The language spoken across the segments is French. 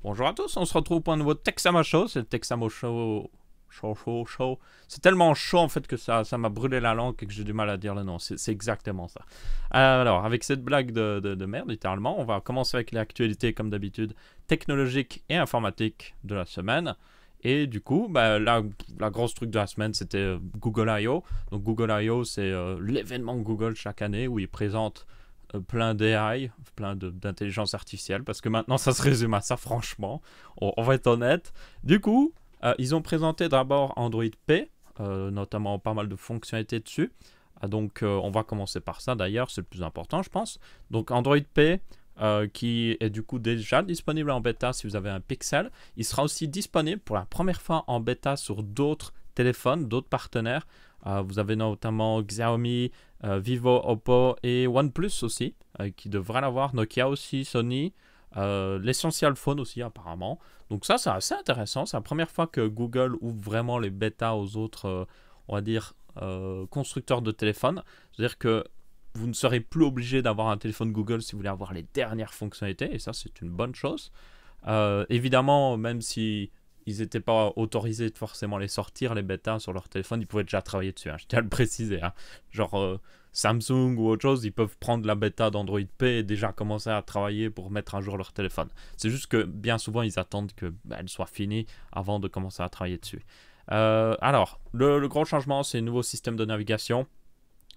Bonjour à tous, on se retrouve pour un nouveau Texamo Show, c'est le Texamo Show. Show. C'est tellement chaud en fait que ça m'a brûlé la langue et que j'ai du mal à dire le nom, c'est exactement ça. Alors, avec cette blague de merde, littéralement, on va commencer avec l'actualité comme d'habitude, technologique et informatique de la semaine. Et du coup, la grosse truc de la semaine, c'était Google I.O. Donc Google I.O., c'est l'événement Google chaque année où ils présentent plein d'AI, plein d'intelligence artificielle, parce que maintenant ça se résume à ça, franchement, on va être honnête. Du coup, ils ont présenté d'abord Android P, notamment pas mal de fonctionnalités dessus. Donc on va commencer par ça d'ailleurs, c'est le plus important je pense. Donc Android P, qui est du coup déjà disponible en bêta si vous avez un Pixel. Il sera aussi disponible pour la première fois en bêta sur d'autres téléphones, d'autres partenaires. Vous avez notamment Xiaomi, Vivo, Oppo et OnePlus aussi, qui devraient l'avoir. Nokia aussi, Sony, l'Essential Phone aussi apparemment. Donc ça, c'est assez intéressant. C'est la première fois que Google ouvre vraiment les bêtas aux autres, on va dire, constructeurs de téléphones. C'est-à-dire que vous ne serez plus obligé d'avoir un téléphone Google si vous voulez avoir les dernières fonctionnalités. Et ça, c'est une bonne chose. Évidemment, même si ils n'étaient pas autorisés de forcément les sortir, les bêtas sur leur téléphone, ils pouvaient déjà travailler dessus, hein, je tiens à le préciser. Hein. Genre Samsung ou autre chose, ils peuvent prendre la bêta d'Android P et déjà commencer à travailler pour mettre à jour leur téléphone. C'est juste que bien souvent, ils attendent qu'elle soit finie avant de commencer à travailler dessus. Alors, le gros changement, c'est un nouveau système de navigation.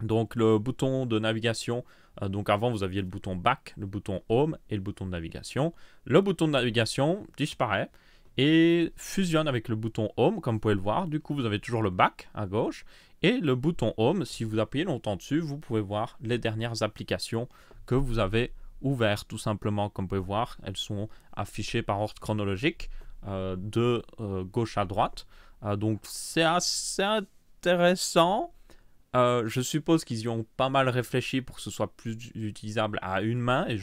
Donc le bouton de navigation, donc avant vous aviez le bouton Back, le bouton Home et le bouton de navigation. Le bouton de navigation disparaît et fusionne avec le bouton Home, comme vous pouvez le voir. Du coup, vous avez toujours le Back à gauche et le bouton Home. Si vous appuyez longtemps dessus, vous pouvez voir les dernières applications que vous avez ouvertes, tout simplement. Comme vous pouvez voir, elles sont affichées par ordre chronologique de gauche à droite. Donc, c'est assez intéressant. Je suppose qu'ils y ont pas mal réfléchi pour que ce soit plus utilisable à une main et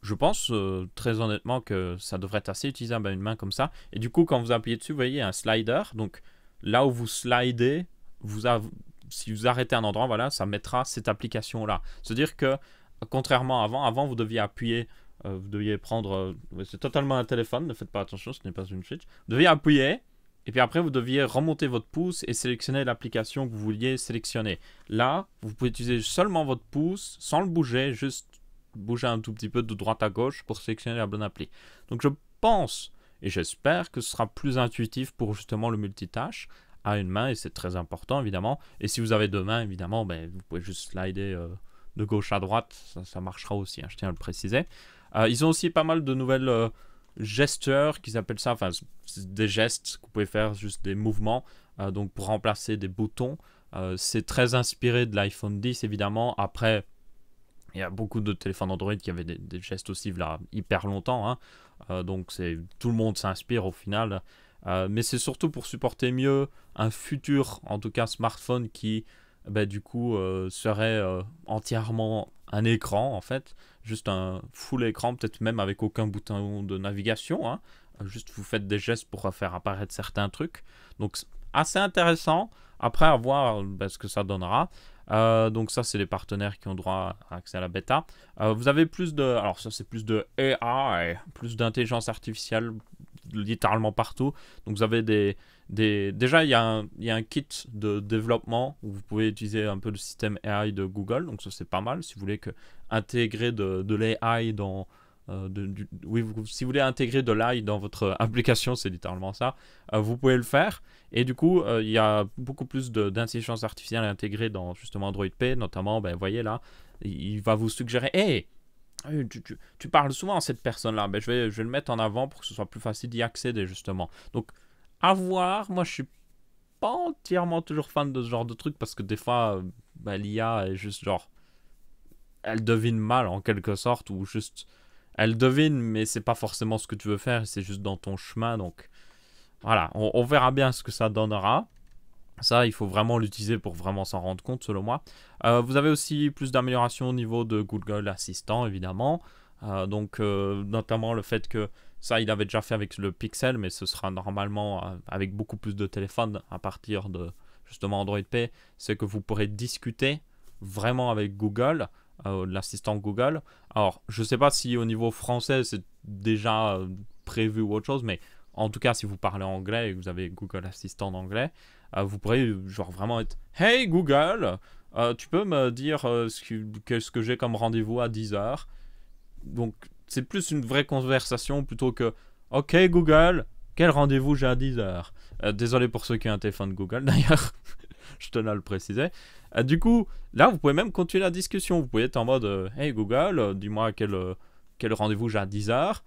je pense très honnêtement que ça devrait être assez utilisable à une main comme ça. Et du coup, quand vous appuyez dessus, vous voyez un slider. Donc là où vous slidez, si vous arrêtez un endroit, voilà, ça mettra cette application-là. C'est-à-dire que, contrairement à avant vous deviez appuyer, vous deviez prendre... c'est totalement un téléphone, ne faites pas attention, ce n'est pas une Switch. Vous deviez appuyer, et puis après, vous deviez remonter votre pouce et sélectionner l'application que vous vouliez sélectionner. Là, vous pouvez utiliser seulement votre pouce, sans le bouger, juste bouger un tout petit peu de droite à gauche pour sélectionner la bonne appli. Donc je pense et j'espère que ce sera plus intuitif pour justement le multitâche à une main, et c'est très important évidemment. Et si vous avez deux mains, évidemment, vous pouvez juste slider de gauche à droite, ça marchera aussi, hein, je tiens à le préciser. Ils ont aussi pas mal de nouvelles... gestures qu'ils appellent ça, enfin c'est des gestes que vous pouvez faire, juste des mouvements, donc pour remplacer des boutons. C'est très inspiré de l'iPhone 10 évidemment. Après, il y a beaucoup de téléphones Android qui avaient des gestes aussi là hyper longtemps, hein. Donc tout le monde s'inspire au final. Mais c'est surtout pour supporter mieux un futur, en tout cas smartphone qui du coup serait entièrement un écran en fait, juste un full écran, peut-être même avec aucun bouton de navigation, hein. Juste vous faites des gestes pour faire apparaître certains trucs. Donc assez intéressant, après à voir ce que ça donnera. Donc ça c'est les partenaires qui ont droit à accès à la bêta. Vous avez plus de, alors ça c'est plus de AI, plus d'intelligence artificielle littéralement partout. Donc vous avez déjà il y a un kit de développement où vous pouvez utiliser un peu le système AI de Google. Donc ça c'est pas mal si vous voulez intégrer de l'AI dans si vous voulez intégrer de l'AI dans votre application, c'est littéralement ça, vous pouvez le faire. Et du coup, il y a beaucoup plus d'intelligence artificielle intégrée dans justement Android P, notamment, vous voyez là, il va vous suggérer, hey, tu parles souvent à cette personne-là, je vais le mettre en avant pour que ce soit plus facile d'y accéder justement. Donc, à voir, moi je suis pas entièrement toujours fan de ce genre de truc parce que des fois, l'IA est juste genre, elle devine mal en quelque sorte, ou juste... Elle devine, mais c'est pas forcément ce que tu veux faire, c'est juste dans ton chemin. Donc voilà, on verra bien ce que ça donnera. Ça, il faut vraiment l'utiliser pour vraiment s'en rendre compte, selon moi. Vous avez aussi plus d'améliorations au niveau de Google Assistant, évidemment. Notamment le fait que ça, il avait déjà fait avec le Pixel, mais ce sera normalement avec beaucoup plus de téléphones à partir de justement Android P. C'est que vous pourrez discuter vraiment avec Google. L'assistant Google. Alors, je ne sais pas si au niveau français, c'est déjà prévu ou autre chose, mais en tout cas, si vous parlez anglais et que vous avez Google Assistant d'anglais, vous pourrez genre vraiment être « Hey Google, tu peux me dire ce que j'ai comme rendez-vous à 10h ?» Donc, c'est plus une vraie conversation plutôt que « Ok Google, quel rendez-vous j'ai à 10h ?» Désolé pour ceux qui ont un téléphone Google d'ailleurs, je tenais à le préciser. Du coup, là, vous pouvez même continuer la discussion. Vous pouvez être en mode Hey Google, dis-moi quel rendez-vous j'ai à 10h.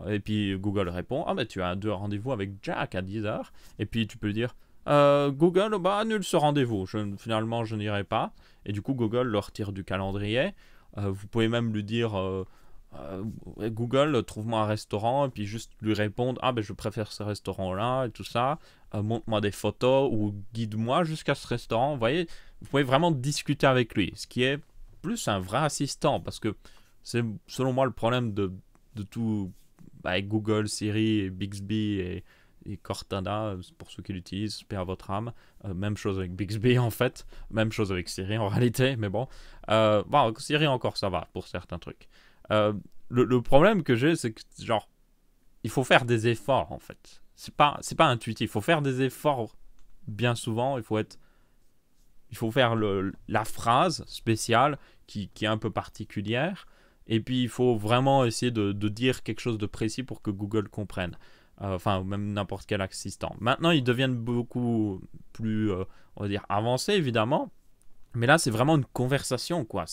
Et puis Google répond ah, mais tu as 2 rendez-vous avec Jack à 10h. Et puis tu peux lui dire Google, bah annule ce rendez-vous. Finalement, je n'irai pas. Et du coup, Google le retire du calendrier. Vous pouvez même lui dire Google, trouve-moi un restaurant. Et puis juste lui répondre ah, ben je préfère ce restaurant-là et tout ça. Montre-moi des photos ou guide-moi jusqu'à ce restaurant. Vous voyez, vous pouvez vraiment discuter avec lui. Ce qui est plus un vrai assistant. Parce que c'est selon moi le problème de tout avec Google, Siri, et Bixby et Cortana, pour ceux qui l'utilisent, paix à votre âme. Même chose avec Bixby en fait. Même chose avec Siri en réalité. Mais bon. Bon Siri encore ça va pour certains trucs. Le problème que j'ai, c'est que genre, il faut faire des efforts en fait. C'est pas intuitif. Il faut faire des efforts bien souvent. Il faut faire la phrase spéciale qui est un peu particulière. Et puis il faut vraiment essayer de dire quelque chose de précis pour que Google comprenne. Enfin, même n'importe quel assistant. Maintenant, ils deviennent beaucoup plus, on va dire, avancés évidemment. Mais là, c'est vraiment une conversation, quoi.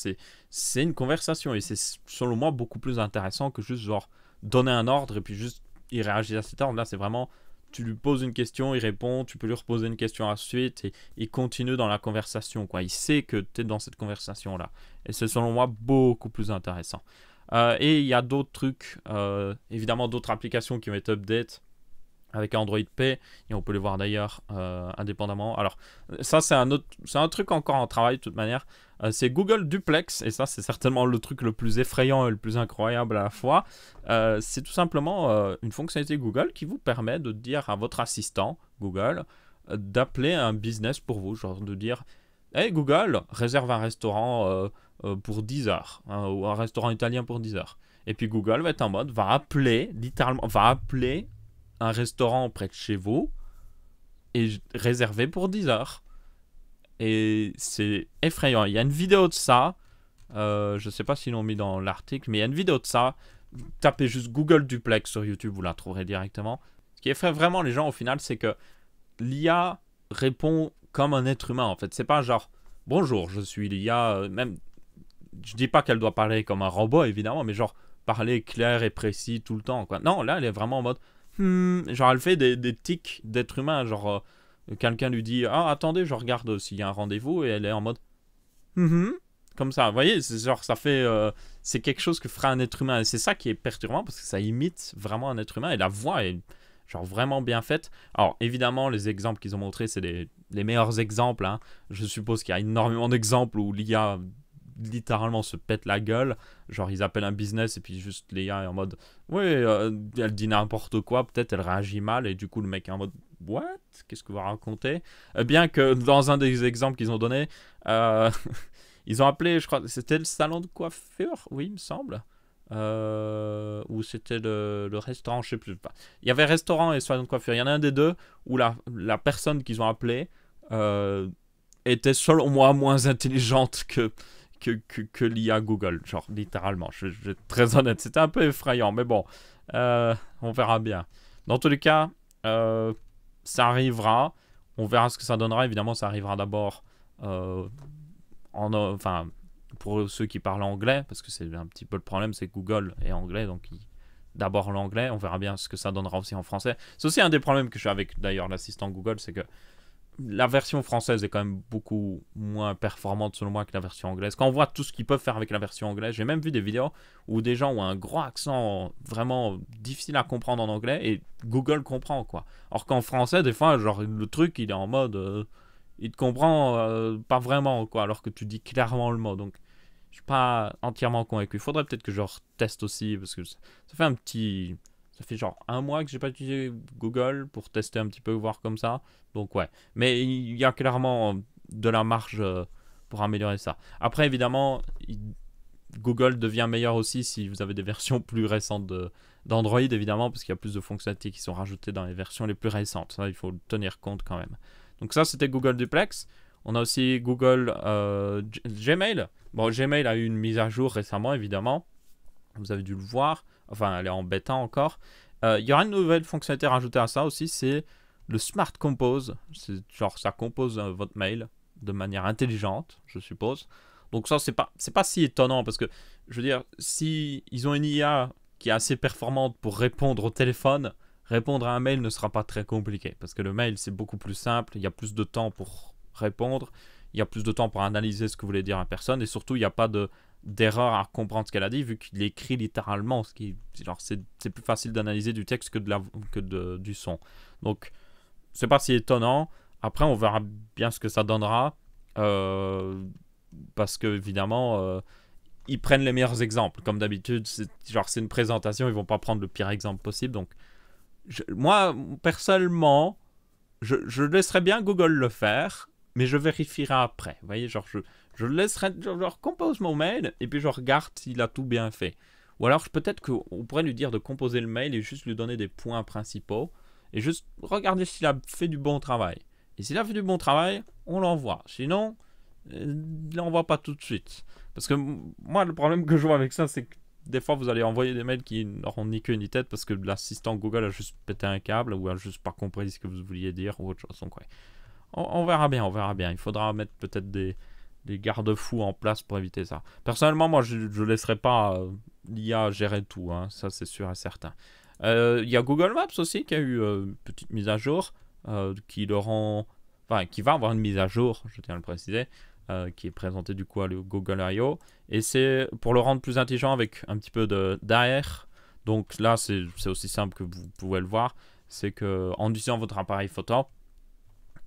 C'est une conversation et c'est, selon moi, beaucoup plus intéressant que juste, genre, donner un ordre et puis juste, il réagit à cet ordre. Là, c'est vraiment, tu lui poses une question, il répond, tu peux lui reposer une question ensuite et il continue dans la conversation, quoi. Il sait que tu es dans cette conversation-là. Et c'est, selon moi, beaucoup plus intéressant. Et il y a d'autres trucs, évidemment, d'autres applications qui ont été update avec Android P, et on peut les voir d'ailleurs indépendamment. Alors, ça, c'est un truc encore en travail de toute manière. C'est Google Duplex, et ça, c'est certainement le truc le plus effrayant et le plus incroyable à la fois. C'est tout simplement une fonctionnalité Google qui vous permet de dire à votre assistant, Google, d'appeler un business pour vous, genre de dire « Hey Google, réserve un restaurant pour 10h, hein, ou un restaurant italien pour 10h. » Et puis Google va être en mode, va appeler, littéralement, un restaurant près de chez vous et réservé pour 10h. Et c'est effrayant. Il y a une vidéo de ça. Je ne sais pas s'ils l'ont mis dans l'article, mais il y a une vidéo de ça. Tapez juste Google Duplex sur YouTube, vous la trouverez directement. Ce qui effraie vraiment les gens au final, c'est que l'IA répond comme un être humain en fait. C'est pas genre bonjour, je suis l'IA. Même, je dis pas qu'elle doit parler comme un robot évidemment, mais genre parler clair et précis tout le temps, quoi. Non, là elle est vraiment en mode genre elle fait des tics d'être humain, genre quelqu'un lui dit ah attendez je regarde s'il y a un rendez-vous et elle est en mode comme ça, vous voyez, c'est genre ça fait c'est quelque chose que ferait un être humain et c'est ça qui est perturbant parce que ça imite vraiment un être humain et la voix est genre vraiment bien faite. Alors évidemment les exemples qu'ils ont montrés c'est les meilleurs exemples, hein. Je suppose qu'il y a énormément d'exemples où l'IA littéralement se pète la gueule, genre ils appellent un business et puis juste l'IA est en mode ouais elle dit n'importe quoi, peut-être elle réagit mal et du coup le mec est en mode what, qu'est-ce que vous racontez, bien que dans un des exemples qu'ils ont donné ils ont appelé, je crois c'était le salon de coiffure, oui il me semble, ou c'était le restaurant, je sais plus, il y avait restaurant et salon de coiffure, il y en a un des deux où la personne qu'ils ont appelée était selon moi moins intelligente que l'IA Google, genre littéralement, je vais être très honnête, c'était un peu effrayant, mais bon, on verra bien. Dans tous les cas, ça arrivera, on verra ce que ça donnera, évidemment ça arrivera d'abord enfin, pour ceux qui parlent anglais, parce que c'est un petit peu le problème, c'est que Google est anglais, donc d'abord l'anglais, on verra bien ce que ça donnera aussi en français. C'est aussi un des problèmes que j'ai avec d'ailleurs l'assistant Google, c'est que la version française est quand même beaucoup moins performante selon moi que la version anglaise. Quand on voit tout ce qu'ils peuvent faire avec la version anglaise, j'ai même vu des vidéos où des gens ont un gros accent vraiment difficile à comprendre en anglais et Google comprend quoi. Alors qu'en français, des fois, genre le truc il est en mode, il te comprend pas vraiment quoi, alors que tu dis clairement le mot. Donc je suis pas entièrement convaincu. Il faudrait peut-être que je reteste aussi parce que ça fait genre un mois que j'ai pas utilisé Google pour tester un petit peu, voir comme ça. Donc ouais. Mais il y a clairement de la marge pour améliorer ça. Après, évidemment, Google devient meilleur aussi si vous avez des versions plus récentes d'Android évidemment, parce qu'il y a plus de fonctionnalités qui sont rajoutées dans les versions les plus récentes. Ça, il faut le tenir compte quand même. Donc ça, c'était Google Duplex. On a aussi Google Gmail. Bon, Gmail a eu une mise à jour récemment, évidemment. Vous avez dû le voir. Enfin, elle est en bêta encore. Il y aura une nouvelle fonctionnalité rajoutée à ça aussi, c'est le Smart Compose. C'est genre, ça compose votre mail de manière intelligente, je suppose. Donc ça, c'est pas si étonnant, parce que, je veux dire, si ils ont une IA qui est assez performante pour répondre au téléphone, répondre à un mail ne sera pas très compliqué, parce que le mail, c'est beaucoup plus simple, il y a plus de temps pour répondre, il y a plus de temps pour analyser ce que voulait dire la personne, et surtout, il n'y a pas d'erreur à comprendre ce qu'elle a dit, vu qu'il écrit littéralement, ce qui, genre, c'est plus facile d'analyser du texte que du son. Donc, c'est pas si étonnant. Après, on verra bien ce que ça donnera, parce que évidemment, ils prennent les meilleurs exemples. Comme d'habitude, c'est une présentation, ils vont pas prendre le pire exemple possible. Donc, moi, personnellement, je laisserais bien Google le faire, mais je vérifierai après. Vous voyez, genre, je laisserai, genre, compose mon mail, et puis je regarde s'il a tout bien fait. Ou alors, peut-être qu'on pourrait lui dire de composer le mail et juste lui donner des points principaux, et juste regarder s'il a fait du bon travail. Et s'il a fait du bon travail, on l'envoie. Sinon, ne l'envoie pas tout de suite. Parce que moi, le problème que je vois avec ça, c'est que des fois, vous allez envoyer des mails qui n'auront ni queue ni tête parce que l'assistant Google a juste pété un câble ou a juste pas compris ce que vous vouliez dire ou autre chose. Donc, ouais. On verra bien, on verra bien. Il faudra mettre peut-être des garde-fous en place pour éviter ça. Personnellement, moi, je ne laisserai pas l'IA gérer tout. Hein. Ça, c'est sûr et certain. Il y a Google Maps aussi qui a eu une petite mise à jour qui va avoir une mise à jour, je tiens à le préciser, qui est présentée du coup à Google I.O. Et c'est pour le rendre plus intelligent avec un petit peu d'AR. Donc là, c'est aussi simple que vous pouvez le voir. C'est qu'en utilisant votre appareil photo,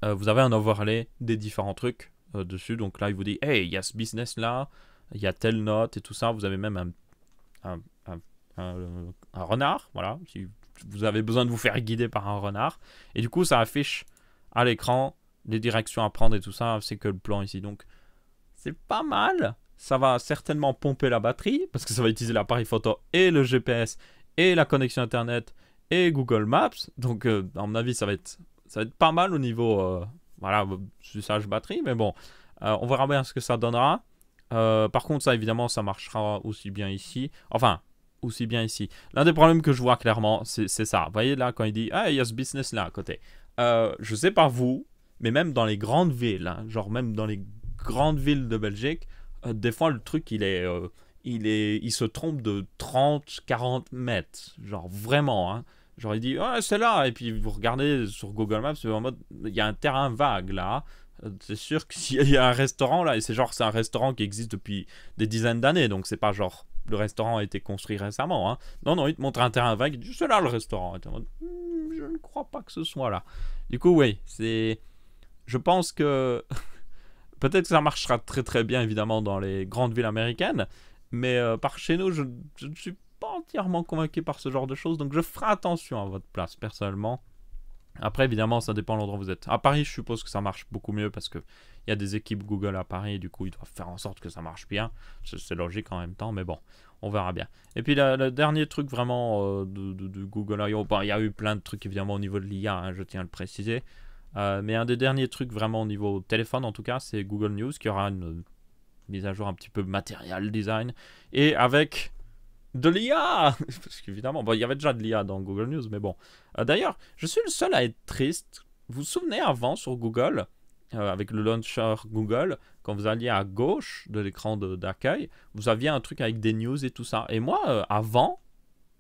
vous avez un overlay des différents trucs dessus. Donc là, il vous dit, hey, il y a ce business là, il y a telle note et tout ça. Vous avez même un renard, voilà, si vous avez besoin de vous faire guider par un renard. Et du coup, ça affiche à l'écran les directions à prendre et tout ça. C'est que le plan ici. Donc, c'est pas mal. Ça va certainement pomper la batterie parce que ça va utiliser l'appareil photo et le GPS et la connexion Internet et Google Maps. Donc, à mon avis, ça va être pas mal au niveau voilà, usage batterie. Mais bon, on verra bien ce que ça donnera. Par contre, ça, évidemment, ça marchera aussi bien ici. Enfin, aussi bien ici. L'un des problèmes que je vois clairement, c'est ça. Vous voyez là, quand il dit « Ah, il y a ce business là à côté. » Je sais pas vous, mais même dans les grandes villes, hein, genre même dans les grandes villes de Belgique, des fois le truc il se trompe de 30-40 mètres. Genre vraiment, hein. Genre il dit « Ah, c'est là !» Et puis vous regardez sur Google Maps, c'est en mode « Il y a un terrain vague là. » C'est sûr qu'il y a un restaurant là, et c'est un restaurant qui existe depuis des dizaines d'années, donc c'est pas genre le restaurant a été construit récemment. Hein. Non, il te montre un terrain vague, il dit c'est là le restaurant. Et je ne crois pas que ce soit là. Du coup, oui, je pense que peut-être que ça marchera très très bien évidemment dans les grandes villes américaines, mais par chez nous, je ne suis pas entièrement convaincu par ce genre de choses, donc je ferai attention à votre place personnellement. Après, évidemment, ça dépend de l'endroit où vous êtes. À Paris, je suppose que ça marche beaucoup mieux parce qu'il y a des équipes Google à Paris et du coup, ils doivent faire en sorte que ça marche bien. C'est logique en même temps, mais bon, on verra bien. Et puis, le dernier truc vraiment de Google I.O., il y a eu plein de trucs évidemment au niveau de l'IA, hein, je tiens à le préciser. Mais un des derniers trucs vraiment au niveau téléphone, en tout cas, c'est Google News qui aura une mise à jour un petit peu material design et avec de l'IA. Parce qu'évidemment, il y avait déjà de l'IA dans Google News, mais bon. D'ailleurs, je suis le seul à être triste. Vous vous souvenez avant sur Google, avec le launcher Google, quand vous alliez à gauche de l'écran d'accueil, vous aviez un truc avec des news et tout ça. Et moi,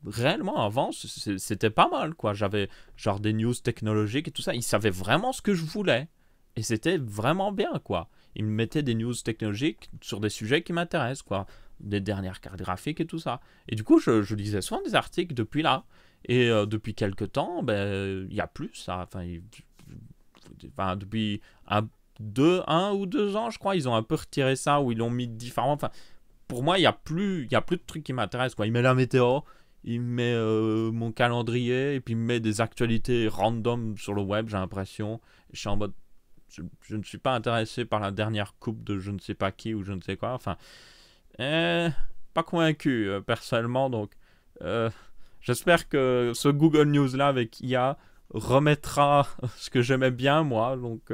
réellement avant, c'était pas mal, quoi. J'avais genre des news technologiques et tout ça. Ils savaient vraiment ce que je voulais. Et c'était vraiment bien, quoi. Ils me mettaient des news technologiques sur des sujets qui m'intéressent, quoi. Des dernières cartes graphiques et tout ça. Et du coup, je lisais souvent des articles depuis là. Et depuis quelques temps, il n'y a plus ça. Enfin, depuis un ou deux ans, je crois, ils ont un peu retiré ça, ou ils l'ont mis différemment. Enfin, pour moi, il n'y a plus de trucs qui m'intéressent, quoi. Il met la météo, il met mon calendrier, et puis il met des actualités random sur le web, j'ai l'impression. Je suis en mode, je ne suis pas intéressé par la dernière coupe de je ne sais pas qui, ou je ne sais quoi. Enfin, pas convaincu, personnellement, donc... J'espère que ce Google News là avec IA remettra ce que j'aimais bien moi, donc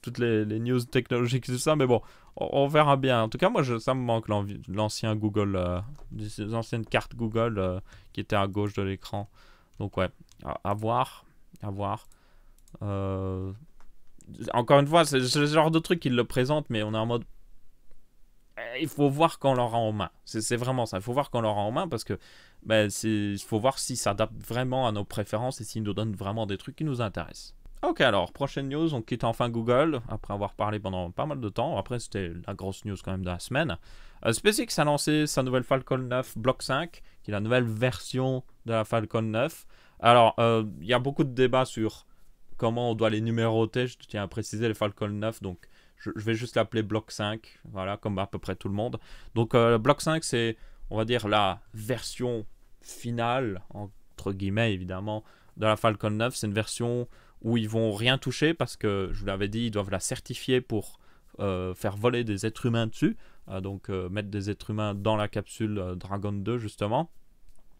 toutes les news technologiques et tout ça, mais bon, on verra bien. En tout cas, moi, ça me manque l'ancien Google, les anciennes cartes Google qui étaient à gauche de l'écran. Donc ouais, à voir, à voir. Euh, Encore une fois, c'est le genre de truc qu'ils le présentent, mais on est en mode il faut voir quand on l'aura en main. C'est vraiment ça. Il faut voir quand on l'aura en main parce que il faut voir si ça adapte vraiment à nos préférences et s'il nous donne vraiment des trucs qui nous intéressent. Ok, alors, prochaine news, on quitte enfin Google, après avoir parlé pendant pas mal de temps. Après, c'était la grosse news quand même de la semaine. SpaceX a lancé sa nouvelle Falcon 9 Block 5, qui est la nouvelle version de la Falcon 9. Alors, il y a beaucoup de débats sur comment on doit les numéroter. Je tiens à préciser les Falcon 9, donc je vais juste l'appeler Block 5, voilà, comme à peu près tout le monde. Donc, Block 5, c'est, on va dire, la version finale, entre guillemets, évidemment, de la Falcon 9. C'est une version où ils vont rien toucher parce que, je vous l'avais dit, ils doivent la certifier pour faire voler des êtres humains dessus. Donc, mettre des êtres humains dans la capsule Dragon 2, justement.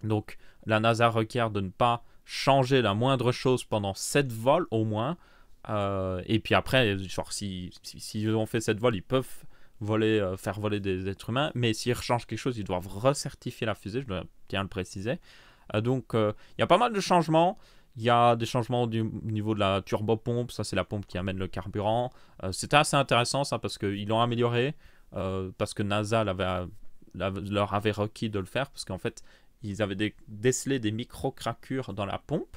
Donc, la NASA requiert de ne pas changer la moindre chose pendant 7 vols au moins. Et puis après, genre, s'ils ont fait 7 vols, ils peuvent faire voler des êtres humains. Mais s'ils changent quelque chose, ils doivent recertifier la fusée, je tiens à le préciser. Donc, il y a pas mal de changements. Il y a des changements au niveau de la turbopompe. Ça, c'est la pompe qui amène le carburant. C'était assez intéressant, ça, parce qu'ils l'ont amélioré. Parce que NASA leur avait requis de le faire. Parce qu'en fait, ils avaient décelé des micro-craquures dans la pompe.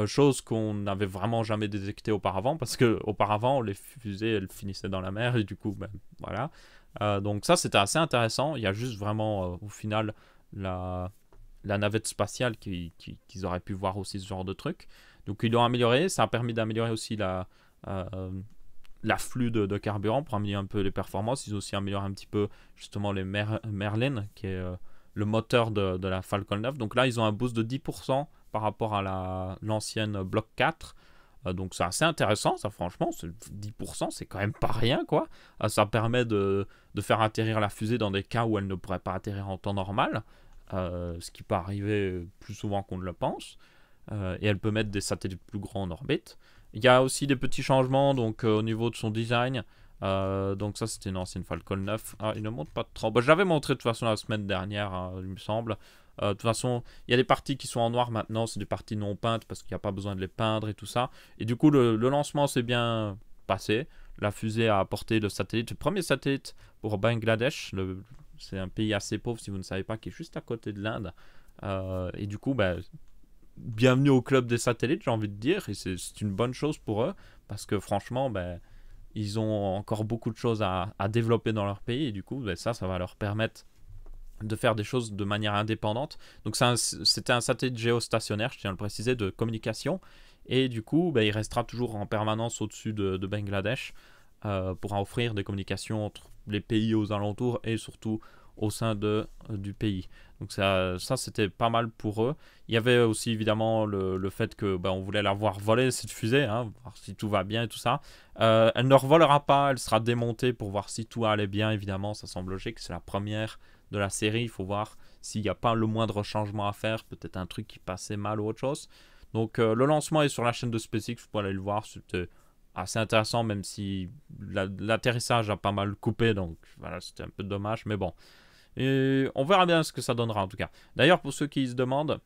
Chose qu'on n'avait vraiment jamais détectée auparavant. Parce que auparavant, les fusées, elles finissaient dans la mer. Et du coup, voilà. Donc ça, c'était assez intéressant. Il y a juste vraiment, au final, la navette spatiale qu'ils auraient pu voir aussi ce genre de truc. Donc ils l'ont amélioré, ça a permis d'améliorer aussi l'afflux de carburant pour améliorer un peu les performances. Ils ont aussi amélioré un petit peu justement les Merlin, qui est le moteur de la Falcon 9. Donc là, ils ont un boost de 10% par rapport à l'ancienne Block 4. Donc c'est assez intéressant, ça franchement, 10% c'est quand même pas rien quoi. Ça permet de faire atterrir la fusée dans des cas où elle ne pourrait pas atterrir en temps normal. Ce qui peut arriver plus souvent qu'on ne le pense. Et elle peut mettre des satellites plus grands en orbite. Il y a aussi des petits changements donc, au niveau de son design. Donc ça c'était une ancienne Falcon 9. Il ne montre pas trop. Je l'avais montré de toute façon la semaine dernière, il me semble. De toute façon, il y a des parties qui sont en noir maintenant, c'est des parties non peintes parce qu'il n'y a pas besoin de les peindre et tout ça. Et du coup, le lancement s'est bien passé. La fusée a apporté le satellite, le premier satellite pour Bangladesh. C'est un pays assez pauvre, si vous ne savez pas, qui est juste à côté de l'Inde. Et du coup, bienvenue au club des satellites, j'ai envie de dire. Et c'est une bonne chose pour eux parce que franchement, ils ont encore beaucoup de choses à développer dans leur pays. Et du coup, ça va leur permettre de faire des choses de manière indépendante. Donc c'était un satellite géostationnaire, je tiens à le préciser, de communication. Et du coup, il restera toujours en permanence au-dessus de Bangladesh pour offrir des communications entre les pays aux alentours et surtout au sein du pays. Donc ça c'était pas mal pour eux. Il y avait aussi évidemment le fait que on voulait la voir voler cette fusée, hein, voir si tout va bien et tout ça. Elle ne revolera pas, elle sera démontée pour voir si tout allait bien, évidemment, ça semble logique, c'est la première de la série, il faut voir s'il n'y a pas le moindre changement à faire, peut-être un truc qui passait mal ou autre chose. Donc le lancement est sur la chaîne de SpaceX, vous pouvez aller le voir, c'était assez intéressant, même si l'atterrissage a pas mal coupé, donc voilà, c'était un peu dommage, mais bon. Et on verra bien ce que ça donnera en tout cas. D'ailleurs, pour ceux qui se demandent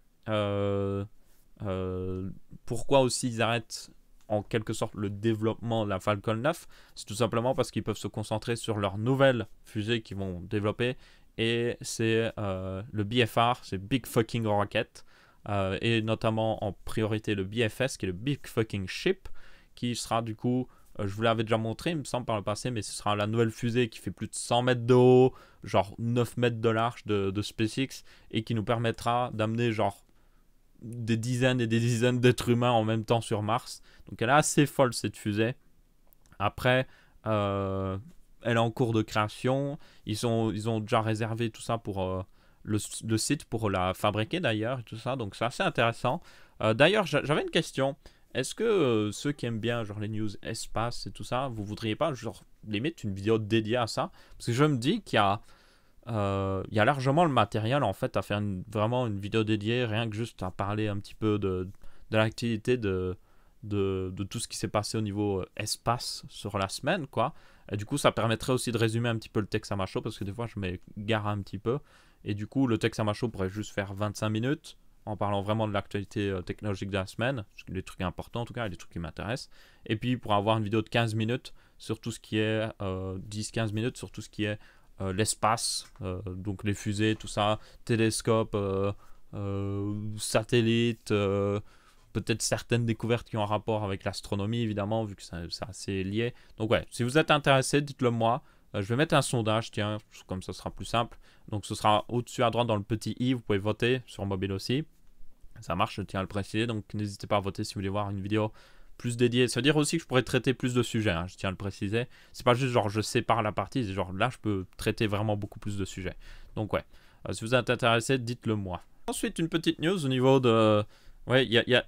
pourquoi aussi ils arrêtent en quelque sorte le développement de la Falcon 9, c'est tout simplement parce qu'ils peuvent se concentrer sur leur nouvelle fusée qu'ils vont développer. Et c'est le BFR, c'est Big Fucking Rocket, et notamment en priorité le BFS, qui est le Big Fucking Ship, qui sera du coup, je vous l'avais déjà montré, il me semble, par le passé, mais ce sera la nouvelle fusée qui fait plus de 100 mètres de haut, genre 9 mètres de large de SpaceX, et qui nous permettra d'amener genre des dizaines et des dizaines d'êtres humains en même temps sur Mars. Donc elle est assez folle cette fusée. Après, elle est en cours de création. Ils ont déjà réservé tout ça pour le site pour la fabriquer d'ailleurs. Tout ça, donc c'est assez intéressant. D'ailleurs, j'avais une question. Est-ce que ceux qui aiment bien genre les news espace et tout ça, vous voudriez pas genre limite une vidéo dédiée à ça? Parce que je me dis qu'il y a il y a largement le matériel en fait à faire vraiment une vidéo dédiée, rien que juste à parler un petit peu de l'activité de tout ce qui s'est passé au niveau espace sur la semaine, quoi. Et du coup, ça permettrait aussi de résumer un petit peu le Texama Show, parce que des fois, je m'égare un petit peu. Et du coup, le Texama Show pourrait juste faire 25 minutes, en parlant vraiment de l'actualité technologique de la semaine, des trucs importants en tout cas, des trucs qui m'intéressent. Et puis, pour avoir une vidéo de 15 minutes sur tout ce qui est 10-15 minutes sur tout ce qui est l'espace, donc les fusées, tout ça, télescope, satellites, peut-être certaines découvertes qui ont un rapport avec l'astronomie, évidemment, vu que c'est assez lié. Donc ouais, si vous êtes intéressé, dites-le moi. Je vais mettre un sondage, tiens, comme ça sera plus simple. Donc ce sera au-dessus à droite dans le petit i, vous pouvez voter sur mobile aussi. Ça marche, je tiens à le préciser, donc n'hésitez pas à voter si vous voulez voir une vidéo plus dédiée. Ça veut dire aussi que je pourrais traiter plus de sujets, hein, je tiens à le préciser. C'est pas juste genre je sépare la partie, c'est genre là je peux traiter vraiment beaucoup plus de sujets. Donc ouais, si vous êtes intéressé, dites-le moi. Ensuite, une petite news au niveau de... Ouais, il y a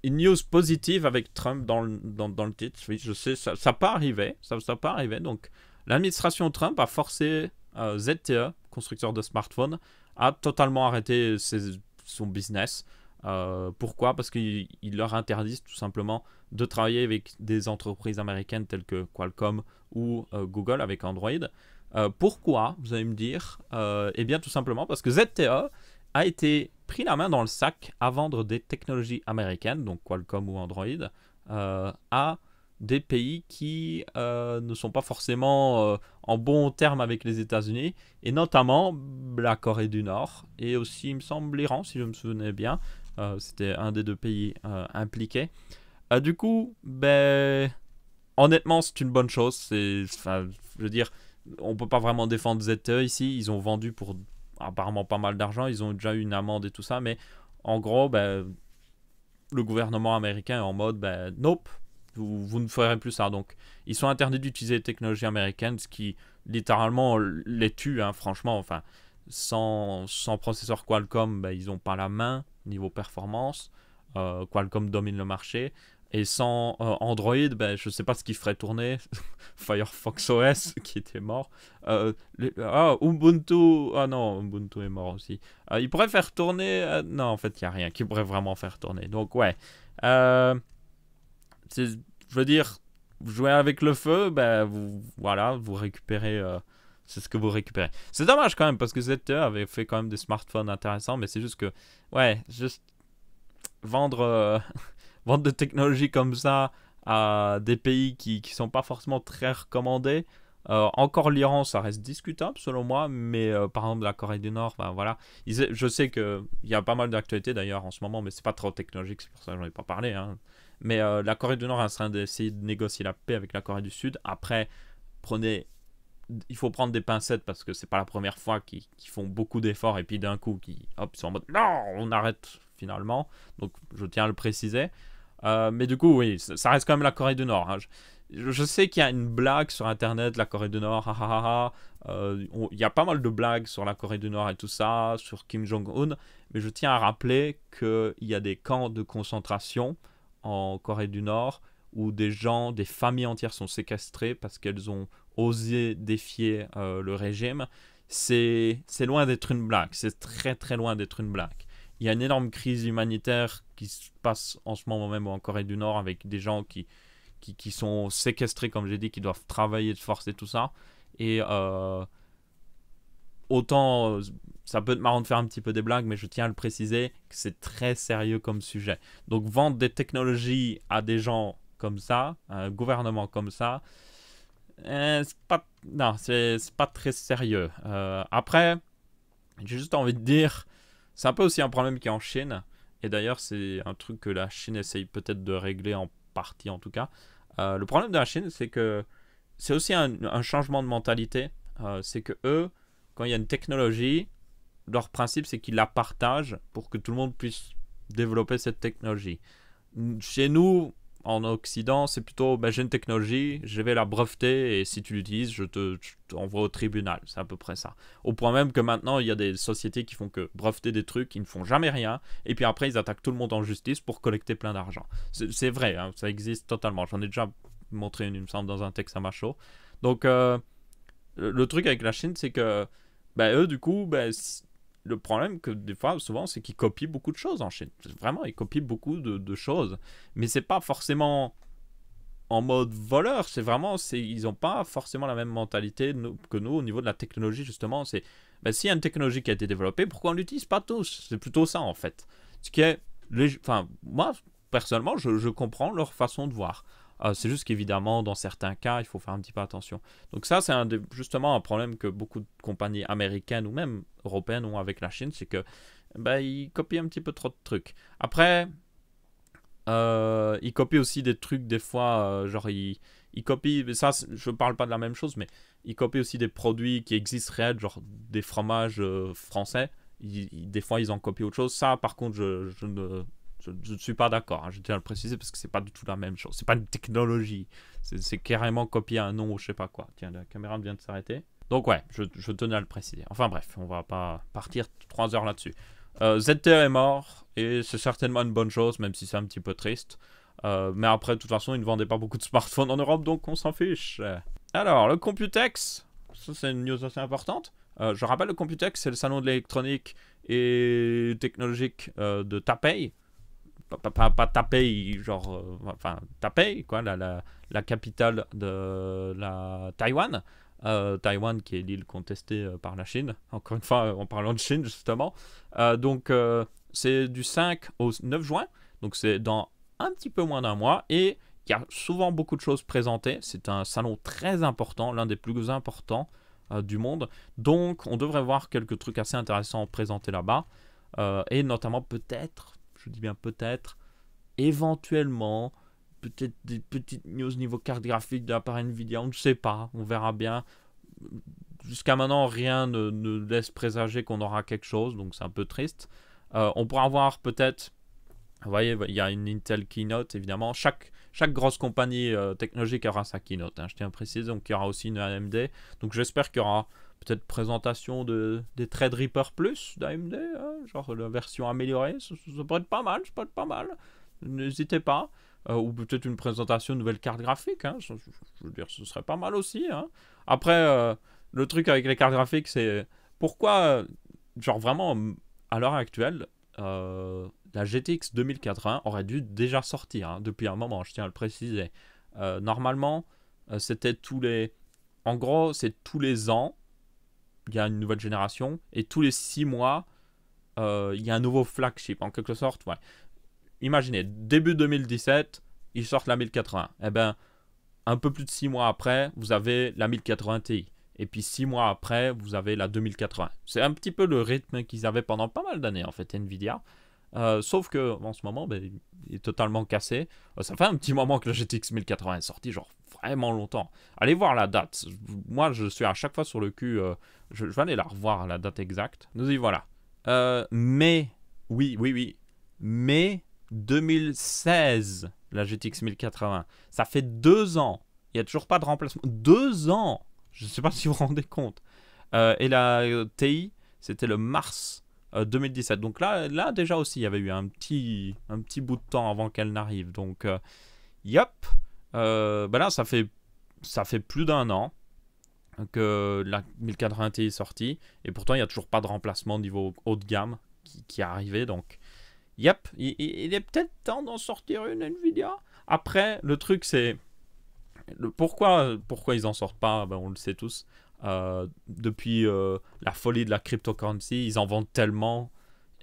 une news positive avec Trump dans le titre. Oui, je sais, ça peut arriver. Ça peut arriver. Donc, l'administration Trump a forcé ZTE, constructeur de smartphones, à totalement arrêter son business. Pourquoi? Parce qu'ils leur interdisent tout simplement de travailler avec des entreprises américaines telles que Qualcomm ou Google avec Android. Pourquoi? Vous allez me dire. Eh bien, tout simplement parce que ZTE a été pris la main dans le sac à vendre des technologies américaines, donc Qualcomm ou Android, à des pays qui ne sont pas forcément en bon terme avec les États-Unis, et notamment la Corée du Nord, et aussi, il me semble, l'Iran, si je me souvenais bien. C'était un des deux pays impliqués. Du coup, ben, honnêtement, c'est une bonne chose. Je veux dire, on peut pas vraiment défendre ZTE ici. Ils ont vendu pour apparemment pas mal d'argent, ils ont déjà eu une amende et tout ça, mais en gros, ben, le gouvernement américain est en mode, ben, nope, vous ne ferez plus ça. Donc, ils sont interdits d'utiliser les technologies américaines, ce qui littéralement les tue, hein, franchement. Enfin, sans processeur Qualcomm, ben, ils n'ont pas la main niveau performance. Qualcomm domine le marché. Et sans Android, ben, je ne sais pas ce qui ferait tourner. Firefox OS qui était mort. Ubuntu. Ah non, Ubuntu est mort aussi. Il pourrait faire tourner. Non, en fait, il n'y a rien qui pourrait vraiment faire tourner. Donc, ouais. Je veux dire, vous jouez avec le feu, ben, voilà, vous récupérez. C'est ce que vous récupérez. C'est dommage quand même parce que ZTE avait fait quand même des smartphones intéressants, mais c'est juste que. Ouais, juste. Vendre. Vendre de technologies comme ça à des pays qui sont pas forcément très recommandés. Encore l'Iran, ça reste discutable selon moi, mais par exemple la Corée du Nord, ben voilà. Je sais qu'il y a pas mal d'actualités d'ailleurs en ce moment, mais c'est pas trop technologique, c'est pour ça que j'en ai pas parlé. Hein. Mais la Corée du Nord est en train d'essayer de négocier la paix avec la Corée du Sud. Après, il faut prendre des pincettes parce que c'est pas la première fois qu'ils font beaucoup d'efforts et puis d'un coup, hop, ils sont en mode non, on arrête finalement. Donc je tiens à le préciser. Mais du coup, oui, ça reste quand même la Corée du Nord. Hein. Je sais qu'il y a une blague sur Internet, la Corée du Nord, il y a pas mal de blagues sur la Corée du Nord et tout ça, sur Kim Jong-un, mais je tiens à rappeler qu'il y a des camps de concentration en Corée du Nord où des familles entières sont séquestrées parce qu'elles ont osé défier le régime. C'est loin d'être une blague, c'est très très loin d'être une blague. Il y a une énorme crise humanitaire qui se passe en ce moment même en Corée du Nord avec des gens qui sont séquestrés, comme j'ai dit, qui doivent travailler de force et tout ça. Et autant, ça peut être marrant de faire un petit peu des blagues, mais je tiens à le préciser que c'est très sérieux comme sujet. Donc vendre des technologies à des gens comme ça, à un gouvernement comme ça, c'est pas très sérieux. Après, j'ai juste envie de dire, c'est un peu aussi un problème qui est en Chine. Et d'ailleurs, c'est un truc que la Chine essaye peut-être de régler en partie, en tout cas. Le problème de la Chine, c'est que c'est aussi un changement de mentalité. C'est que eux, quand il y a une technologie, leur principe, c'est qu'ils la partagent pour que tout le monde puisse développer cette technologie. Chez nous, en Occident, c'est plutôt, j'ai une technologie, je vais la breveter et si tu l'utilises, je t'envoie au tribunal. C'est à peu près ça. Au point même que maintenant, il y a des sociétés qui font que breveter des trucs, ils ne font jamais rien, et puis après, ils attaquent tout le monde en justice pour collecter plein d'argent. C'est vrai, hein, ça existe totalement. J'en ai déjà montré une, il me semble, dans un Texama Show. Donc, le truc avec la Chine, c'est que bah, eux, du coup, bah, le problème que des fois, souvent, c'est qu'ils copient beaucoup de choses en Chine. Vraiment, ils copient beaucoup de choses. Mais c'est pas forcément en mode voleur, c'est vraiment, ils n'ont pas forcément la même mentalité que nous au niveau de la technologie, justement. C'est, ben, s'il y a une technologie qui a été développée, pourquoi on l'utilise pas tous? C'est plutôt ça, en fait. Ce qui est, enfin, moi, personnellement, je comprends leur façon de voir. C'est juste qu'évidemment, dans certains cas, il faut faire un petit peu attention. Donc ça, c'est justement un problème que beaucoup de compagnies américaines ou même européennes ont avec la Chine, c'est que ben, ils copient un petit peu trop de trucs. Après, il copie aussi des trucs des fois, genre il copie, mais ça je parle pas de la même chose, mais il copie aussi des produits qui existent réels, genre des fromages français. Des fois ils en copient autre chose. Ça par contre je ne suis pas d'accord, hein, je tiens à le préciser parce que c'est pas du tout la même chose. C'est pas une technologie, c'est carrément copier un nom ou je sais pas quoi. Tiens, la caméra vient de s'arrêter. Donc ouais, je tenais à le préciser. Enfin bref, on va pas partir 3 heures là-dessus. ZTE est mort et c'est certainement une bonne chose, même si c'est un petit peu triste. Mais après, de toute façon, ils ne vendaient pas beaucoup de smartphones en Europe, donc on s'en fiche. Alors, le Computex, ça c'est une news assez importante. Je rappelle, le Computex, c'est le salon de l'électronique et technologique de Taipei. Pas Taipei, genre, enfin, Taipei, quoi, la capitale de la Taïwan. Taïwan qui est l'île contestée par la Chine, encore une fois en parlant de Chine justement. Donc c'est du 5 au 9 juin, donc c'est dans un petit peu moins d'un mois et il y a souvent beaucoup de choses présentées. C'est un salon très important, l'un des plus importants du monde, donc on devrait voir quelques trucs assez intéressants présentés là-bas et notamment peut-être, je dis bien peut-être, éventuellement peut-être des petites news niveau carte graphique de l'appareil Nvidia, on ne sait pas, on verra bien. Jusqu'à maintenant, rien ne laisse présager qu'on aura quelque chose, donc c'est un peu triste. On pourra avoir peut-être, vous voyez, il y a une Intel Keynote, évidemment. Chaque grosse compagnie technologique aura sa Keynote, hein, je tiens à préciser, donc il y aura aussi une AMD. Donc j'espère qu'il y aura peut-être présentation des Threadripper Plus d'AMD, hein, genre la version améliorée, ça pourrait être pas mal, n'hésitez pas. Ou peut-être une présentation de nouvelle carte graphique, hein. Je veux dire, ce serait pas mal aussi, hein. Après, le truc avec les cartes graphiques, c'est pourquoi, genre vraiment, à l'heure actuelle, la GTX 2080 aurait dû déjà sortir, hein, depuis un moment, je tiens à le préciser. Normalement, c'était en gros, c'est tous les ans, il y a une nouvelle génération, et tous les 6 mois, il y a un nouveau flagship, en quelque sorte, ouais. Imaginez, début 2017, ils sortent la 1080. Eh ben, un peu plus de 6 mois après, vous avez la 1080 Ti. Et puis 6 mois après, vous avez la 2080. C'est un petit peu le rythme qu'ils avaient pendant pas mal d'années, en fait, Nvidia. Sauf que en ce moment, ben, il est totalement cassé. Ça fait un petit moment que le GTX 1080 est sorti, genre vraiment longtemps. Allez voir la date. Moi, je suis à chaque fois sur le cul. Je vais aller la revoir, la date exacte. Nous y voilà. Mais, oui. Mais 2016, la GTX 1080. Ça fait 2 ans. Il n'y a toujours pas de remplacement. 2 ans. Je ne sais pas si vous vous rendez compte. Et la TI, c'était le mars 2017. Donc là déjà aussi, il y avait eu un petit bout de temps avant qu'elle n'arrive. Donc, yep. Ben là, ça fait plus d'1 an que la 1080 Ti est sortie. Et pourtant, il n'y a toujours pas de remplacement niveau haut de gamme qui est arrivé. Donc, yep, il est peut-être temps d'en sortir une Nvidia. Après, le truc c'est pourquoi ils en sortent pas, ben, on le sait tous. Depuis la folie de la cryptocurrency, ils en vendent tellement,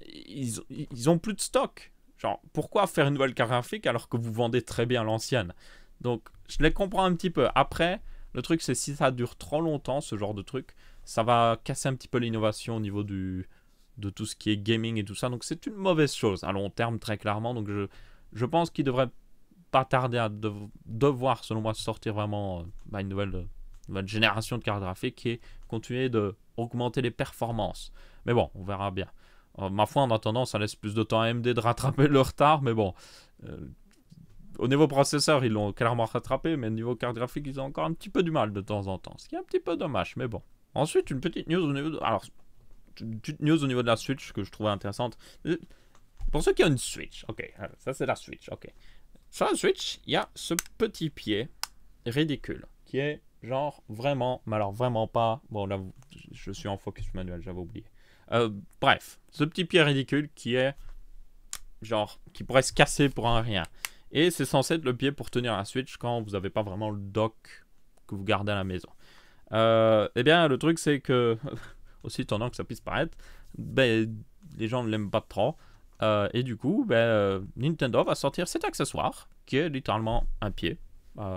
ils ont plus de stock. Genre, pourquoi faire une nouvelle carte graphique alors que vous vendez très bien l'ancienne? Donc, je les comprends un petit peu. Après, le truc c'est si ça dure trop longtemps, ce genre de truc, ça va casser un petit peu l'innovation au niveau de tout ce qui est gaming et tout ça. Donc c'est une mauvaise chose à long terme, très clairement. Donc je pense qu'il devrait pas tarder à devoir, selon moi, sortir vraiment une nouvelle génération de cartes graphiques et continuer d'augmenter les performances. Mais bon, on verra bien. Ma foi, en attendant, ça laisse plus de temps à AMD de rattraper le retard. Mais bon, au niveau processeur, ils l'ont clairement rattrapé. Mais au niveau carte graphique, ils ont encore un petit peu du mal de temps en temps. Ce qui est un petit peu dommage, mais bon. Ensuite, une petite news au niveau de... Alors, une petite news au niveau de la Switch que je trouvais intéressante. Pour ceux qui ont une Switch, ok, ça c'est la Switch, ok. Sur la Switch, il y a ce petit pied ridicule qui est Genre, vraiment, mais alors vraiment pas. Bon, là, je suis en focus manuel, j'avais oublié. Bref, ce petit pied ridicule qui est, genre, qui pourrait se casser pour un rien. Et c'est censé être le pied pour tenir la Switch quand vous n'avez pas vraiment le dock que vous gardez à la maison. Eh bien, le truc, c'est que, aussi étonnant que ça puisse paraître, ben, les gens ne l'aiment pas trop. Et du coup, Nintendo va sortir cet accessoire qui est littéralement un pied.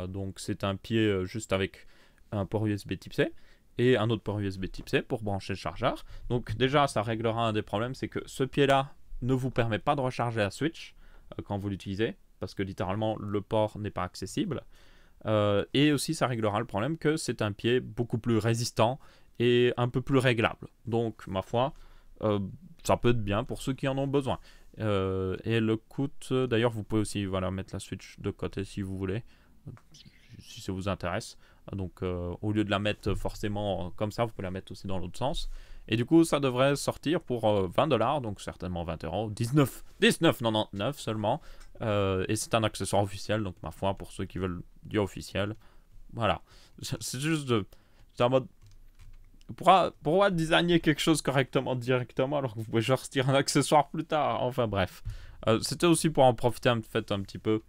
Donc, c'est un pied juste avec un port USB type C et un autre port USB type C pour brancher le chargeur. Donc, déjà, ça réglera un des problèmes, c'est que ce pied-là ne vous permet pas de recharger la Switch quand vous l'utilisez parce que littéralement, le port n'est pas accessible. Et aussi, ça réglera le problème que c'est un pied beaucoup plus résistant et un peu plus réglable. Donc, ma foi, ça peut être bien pour ceux qui en ont besoin. Et le coût, d'ailleurs, vous pouvez aussi mettre la Switch de côté si vous voulez, si ça vous intéresse. Donc, au lieu de la mettre forcément comme ça, vous pouvez la mettre aussi dans l'autre sens. Et du coup, ça devrait sortir pour 20$, donc certainement 20€, 19,99€ seulement. Et c'est un accessoire officiel, donc ma foi, pour ceux qui veulent du officiel, voilà. C'est juste c'est en mode, pourquoi designer quelque chose correctement directement alors que vous pouvez juste retirer un accessoire plus tard. Enfin bref. C'était aussi pour en profiter un petit peu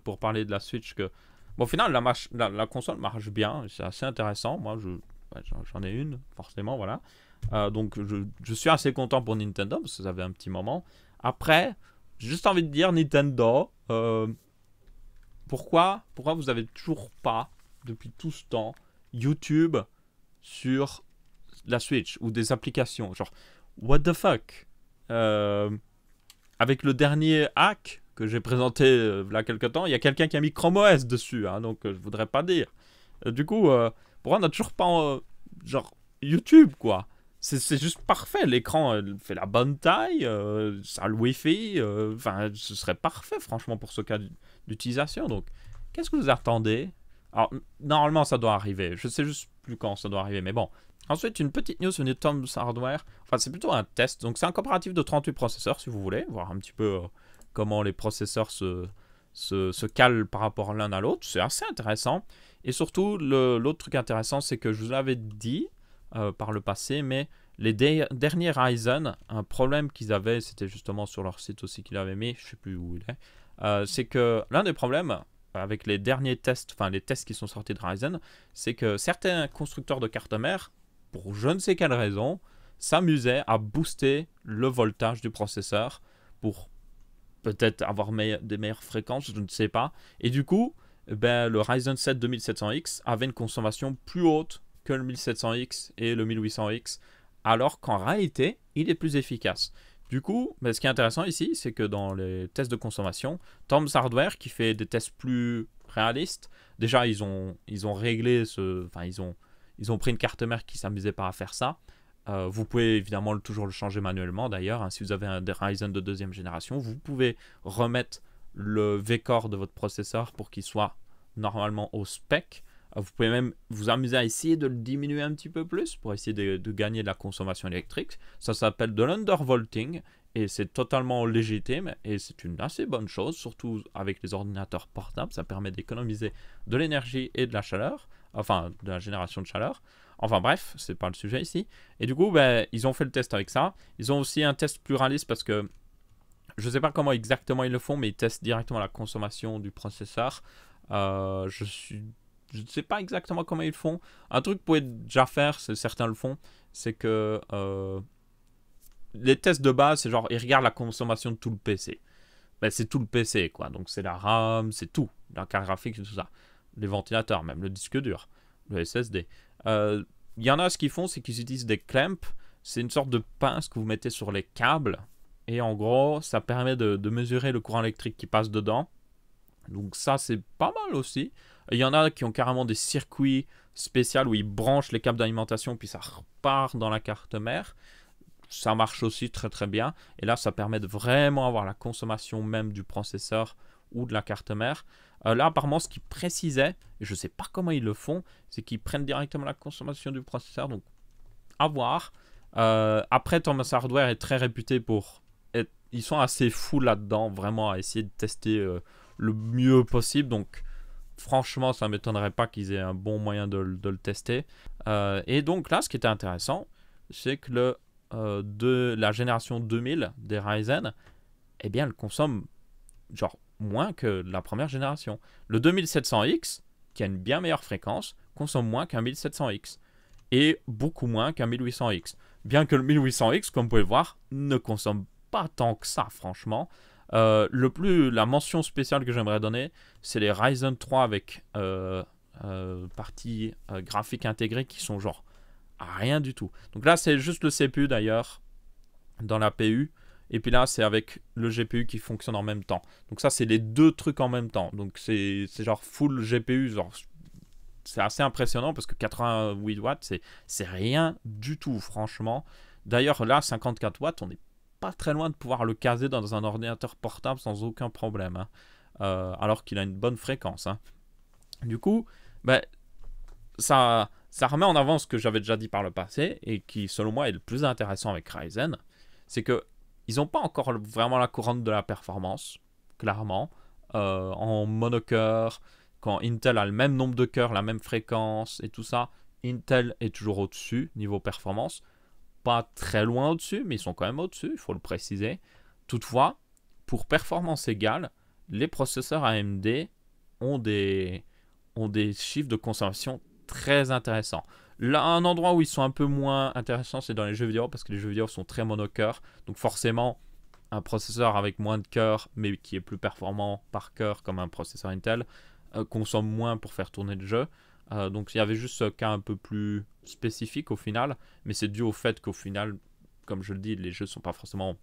pour parler de la Switch que... Bon, au final, la console marche bien, c'est assez intéressant. Moi, j'en ai une, forcément, voilà. Donc, je suis assez content pour Nintendo, parce que ça fait un petit moment. Après, j'ai juste envie de dire, Nintendo, pourquoi vous avez toujours pas, depuis tout ce temps, YouTube sur la Switch, ou des applications, genre, what the fuck avec le dernier hack que j'ai présenté il y a quelques temps, il y a quelqu'un qui a mis Chrome OS dessus, hein, donc je voudrais pas dire. Du coup, pourquoi on n'a toujours pas genre YouTube quoi? C'est juste parfait, l'écran fait la bonne taille, ça a le Wi-Fi, enfin ce serait parfait franchement pour ce cas d'utilisation. Donc, qu'est-ce que vous attendez? Alors, normalement ça doit arriver, je sais juste plus quand ça doit arriver, mais bon. Ensuite, une petite news venue de Tom's Hardware. Enfin, c'est plutôt un test. Donc, c'est un comparatif de 38 processeurs, si vous voulez. Voir un petit peu comment les processeurs se calent par rapport l'un à l'autre. C'est assez intéressant. Et surtout, l'autre truc intéressant, c'est que je vous l'avais dit par le passé, mais les derniers Ryzen, un problème qu'ils avaient, c'était justement sur leur site aussi qu'ils avaient mis, je ne sais plus où il est, c'est que l'un des problèmes avec les derniers tests, enfin les tests qui sont sortis de Ryzen, c'est que certains constructeurs de cartes mères, pour je ne sais quelle raison, s'amusait à booster le voltage du processeur pour peut-être avoir des meilleures fréquences, je ne sais pas. Et du coup, le Ryzen 7 2700X avait une consommation plus haute que le 1700X et le 1800X, alors qu'en réalité, il est plus efficace. Du coup, ce qui est intéressant ici, c'est que dans les tests de consommation, Tom's Hardware, qui fait des tests plus réalistes, déjà, ils ont réglé ils ont pris une carte mère qui ne s'amusait pas à faire ça. Vous pouvez évidemment toujours le changer manuellement d'ailleurs. Hein, si vous avez un Ryzen de deuxième génération, vous pouvez remettre le V-Core de votre processeur pour qu'il soit normalement au spec. Vous pouvez même vous amuser à essayer de le diminuer un petit peu plus pour essayer de gagner de la consommation électrique. Ça s'appelle de l'undervolting et c'est totalement légitime et c'est une assez bonne chose, surtout avec les ordinateurs portables. Ça permet d'économiser de l'énergie et de la chaleur, enfin de la génération de chaleur. Enfin bref, c'est pas le sujet ici. Et du coup, ils ont fait le test avec ça. Ils ont aussi un test pluraliste parce que je sais pas comment exactement ils le font, mais ils testent directement la consommation du processeur. Je ne sais pas exactement comment ils le font. Un truc que vous pouvez déjà faire, certains le font, c'est que les tests de base, c'est genre, ils regardent la consommation de tout le PC. C'est tout le PC, quoi. Donc c'est la RAM, c'est tout. La carte graphique, tout ça. Les ventilateurs, même le disque dur, le SSD. Il y en a, ce qu'ils font, c'est qu'ils utilisent des clamps. C'est une sorte de pince que vous mettez sur les câbles. Et en gros, ça permet de mesurer le courant électrique qui passe dedans. Donc ça, c'est pas mal aussi. Il y en a qui ont carrément des circuits spéciaux où ils branchent les câbles d'alimentation puis ça repart dans la carte mère. Ça marche aussi très très bien. Et là, ça permet de vraiment avoir la consommation même du processeur ou de la carte mère. Là, apparemment, ce qu'ils précisaient, et je ne sais pas comment ils le font, c'est qu'ils prennent directement la consommation du processeur. Donc, à voir. Après, Tom's Hardware est très réputé pour... Ils sont assez fous là-dedans, vraiment, à essayer de tester le mieux possible. Donc, franchement, ça ne m'étonnerait pas qu'ils aient un bon moyen de le tester. Et donc là, ce qui était intéressant, c'est que de la génération 2000 des Ryzen, eh bien, elle consomme genre moins que la première génération. Le 2700X, qui a une bien meilleure fréquence, consomme moins qu'un 1700X. Et beaucoup moins qu'un 1800X. Bien que le 1800X, comme vous pouvez le voir, ne consomme pas tant que ça, franchement. La mention spéciale que j'aimerais donner, c'est les Ryzen 3 avec partie graphique intégrée qui sont genre rien du tout. Donc là, c'est juste le CPU d'ailleurs dans la PU. Et puis là, c'est avec le GPU qui fonctionne en même temps. Donc ça, c'est les deux trucs en même temps. Donc c'est genre full GPU. Genre, c'est assez impressionnant parce que 88 watts, c'est rien du tout, franchement. D'ailleurs, là, 54 watts, on n'est pas très loin de pouvoir le caser dans un ordinateur portable sans aucun problème. Hein. Alors qu'il a une bonne fréquence. Hein. Du coup, ben, ça remet en avant ce que j'avais déjà dit par le passé et qui, selon moi, est le plus intéressant avec Ryzen. C'est que ils n'ont pas encore vraiment la couronne de la performance, clairement. En monocœur, quand Intel a le même nombre de cœurs, la même fréquence et tout ça, Intel est toujours au-dessus niveau performance. Pas très loin au-dessus, mais ils sont quand même au-dessus, il faut le préciser. Toutefois, pour performance égale, les processeurs AMD ont des chiffres de consommation très intéressants. Là, un endroit où ils sont un peu moins intéressants, c'est dans les jeux vidéo, parce que les jeux vidéo sont très monocœurs. Donc forcément, un processeur avec moins de cœurs, mais qui est plus performant par cœur, comme un processeur Intel, consomme moins pour faire tourner le jeu. Donc il y avait juste ce cas un peu plus spécifique au final, mais c'est dû au fait qu'au final, comme je le dis, les jeux ne sont pas forcément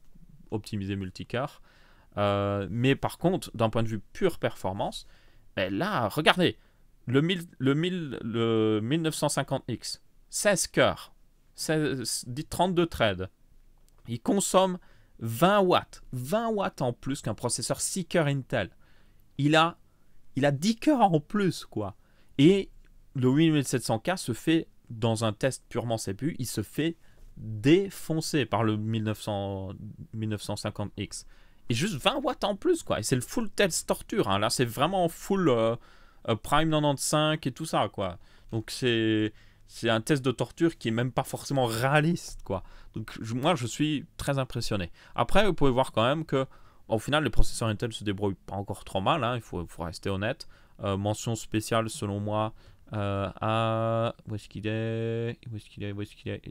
optimisés multicœur. Mais par contre, d'un point de vue pure performance, ben là, regardez, le 1950X, 16 cœurs, 32 threads, il consomme 20 watts. 20 watts en plus qu'un processeur 6 cœurs Intel. Il a 10 cœurs en plus, quoi. Et le 8700K se fait, dans un test purement CPU, il se fait défoncer par le 1950X. Et juste 20 watts en plus, quoi. Et c'est le full test torture. Hein. Là, c'est vraiment full Prime 95 et tout ça, quoi. Donc, c'est un test de torture qui est même pas forcément réaliste, quoi. Donc, moi, je suis très impressionné. Après, vous pouvez voir quand même que, au final, les processeurs Intel se débrouillent pas encore trop mal. Hein. Il faut rester honnête. Mention spéciale, selon moi, où est-ce qu'il est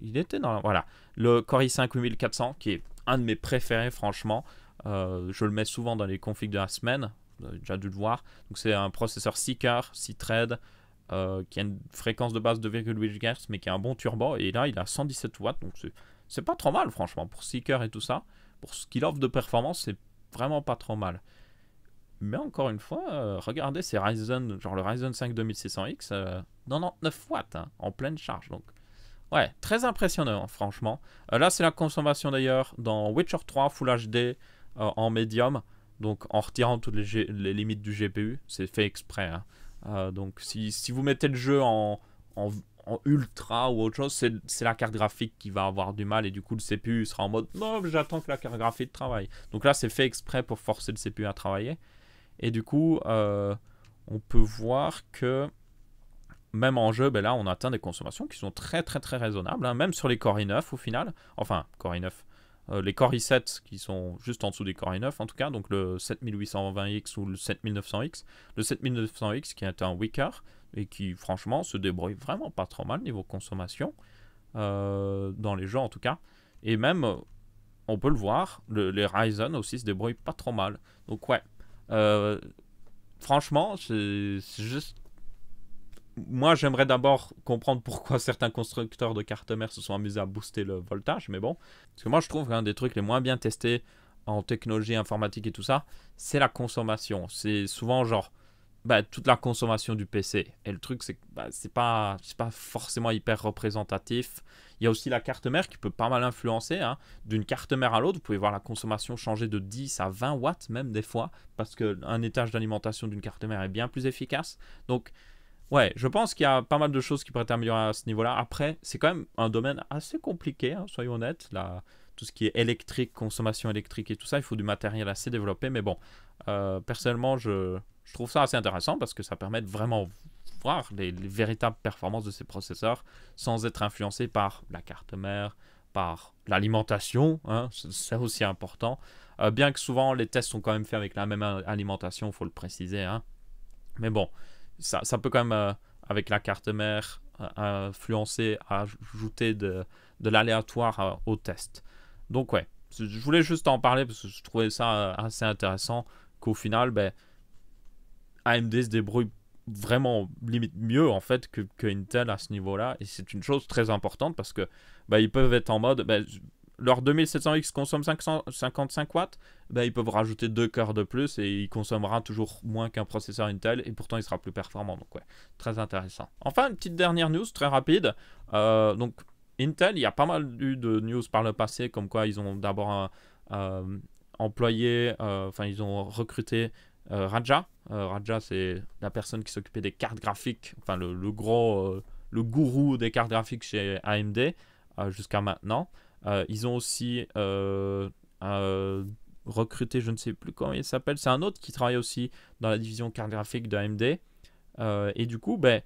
Il était dans... Voilà. Le Core i5 8400, qui est un de mes préférés, franchement. Je le mets souvent dans les configs de la semaine. Vous avez déjà dû le voir. Donc c'est un processeur 6 cœurs, 6 threads, qui a une fréquence de base de 2,8 GHz, mais qui a un bon turbo. Et là, il a 117 watts. Donc c'est pas trop mal, franchement. Pour 6 cœurs et tout ça. Pour ce qu'il offre de performance, c'est vraiment pas trop mal. Mais encore une fois, regardez ces Ryzen, genre le Ryzen 5 2600X, 99 watts hein, en pleine charge. Donc, ouais, très impressionnant, franchement. Là, c'est la consommation d'ailleurs dans Witcher 3 Full HD en médium. Donc, en retirant toutes les limites du GPU, c'est fait exprès. Hein. Donc, si vous mettez le jeu en ultra ou autre chose, c'est la carte graphique qui va avoir du mal et du coup, le CPU sera en mode non, j'attends que la carte graphique travaille. Donc là, c'est fait exprès pour forcer le CPU à travailler. Et du coup, on peut voir que même en jeu, ben là, on atteint des consommations qui sont très très très raisonnables. Hein, même sur les Core i9 au final. Enfin, Core i9. Les Core i7 qui sont juste en dessous des Core i9 en tout cas. Donc le 7820X ou le 7900X. Le 7900X qui est un weaker et qui franchement se débrouille vraiment pas trop mal niveau consommation. Dans les jeux en tout cas. Et même, on peut le voir, les Ryzen aussi se débrouillent pas trop mal. Donc ouais. Franchement, c'est juste... Moi, j'aimerais d'abord comprendre pourquoi certains constructeurs de cartes mères se sont amusés à booster le voltage, mais bon. Parce que moi, je trouve qu'un des trucs les moins bien testés en technologie informatique et tout ça, c'est la consommation. C'est souvent genre toute la consommation du PC. Et le truc, c'est que c'est pas forcément hyper représentatif. Il y a aussi la carte mère qui peut pas mal influencer. Hein. D'une carte mère à l'autre, vous pouvez voir la consommation changer de 10 à 20 watts même des fois, parce qu'un étage d'alimentation d'une carte mère est bien plus efficace. Donc, ouais, je pense qu'il y a pas mal de choses qui pourraient être améliorées à ce niveau-là. Après, c'est quand même un domaine assez compliqué, hein, soyons honnêtes. Tout ce qui est électrique, consommation électrique et tout ça, il faut du matériel assez développé. Mais bon, personnellement, je je trouve ça assez intéressant parce que ça permet de vraiment voir les véritables performances de ces processeurs sans être influencé par la carte mère, par l'alimentation, hein, c'est aussi important. Bien que souvent les tests sont quand même faits avec la même alimentation, il faut le préciser. Hein. Mais bon, ça peut quand même, avec la carte mère, influencer, ajouter de l'aléatoire au test. Donc ouais, je voulais juste en parler parce que je trouvais ça assez intéressant qu'au final, ben, AMD se débrouille vraiment limite mieux en fait que Intel à ce niveau-là. Et c'est une chose très importante parce que ben, ils peuvent être en mode... Ben, leur 2700X consomme 55 watts, ben, ils peuvent rajouter 2 cœurs de plus et il consommera toujours moins qu'un processeur Intel et pourtant il sera plus performant. Donc ouais, très intéressant. Enfin, une petite dernière news très rapide. Donc Intel, il y a pas mal eu de news par le passé comme quoi ils ont d'abord employé, enfin ils ont recruté Raja. Raja, c'est la personne qui s'occupait des cartes graphiques, enfin le gourou des cartes graphiques chez AMD jusqu'à maintenant. Ils ont aussi recruté, je ne sais plus comment il s'appelle, c'est un autre qui travaille aussi dans la division carte graphique de AMD. Et du coup, ben,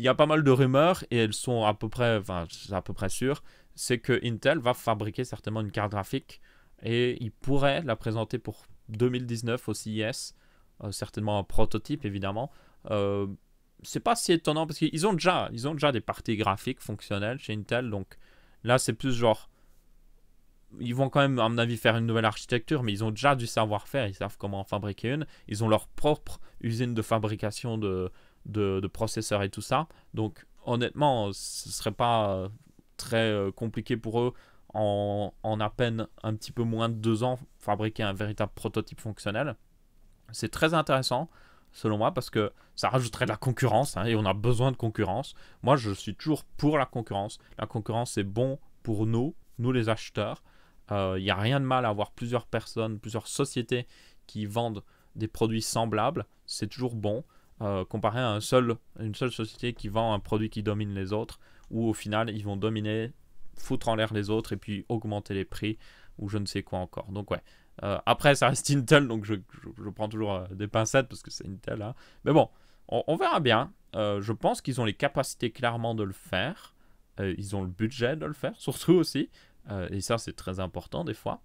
il y a pas mal de rumeurs et elles sont à peu près, enfin, c'est à peu près sûr, c'est que Intel va fabriquer certainement une carte graphique et il pourrait la présenter pour 2019 au CES, certainement un prototype évidemment. C'est pas si étonnant parce qu'ils ont déjà des parties graphiques fonctionnelles chez Intel, donc là c'est plus genre ils vont quand même à mon avis faire une nouvelle architecture, mais ils ont déjà du savoir-faire, ils savent comment en fabriquer une, ils ont leur propre usine de fabrication de processeurs et tout ça, donc honnêtement ce serait pas très compliqué pour eux en à peine un petit peu moins de 2 ans fabriquer un véritable prototype fonctionnel. C'est très intéressant selon moi parce que ça rajouterait de la concurrence hein, et on a besoin de concurrence. Moi je suis toujours pour la concurrence. La concurrence c'est bon pour nous les acheteurs. Il n'y a rien de mal à avoir plusieurs personnes, plusieurs sociétés qui vendent des produits semblables. C'est toujours bon comparé à une seule société qui vend un produit qui domine les autres où au final ils vont dominer, foutre en l'air les autres et puis augmenter les prix ou je ne sais quoi encore. Donc ouais. Après, ça reste Intel, donc je prends toujours des pincettes parce que c'est Intel. Hein. Mais bon, on verra bien. Je pense qu'ils ont les capacités clairement de le faire. Ils ont le budget de le faire, surtout aussi. Et ça, c'est très important des fois.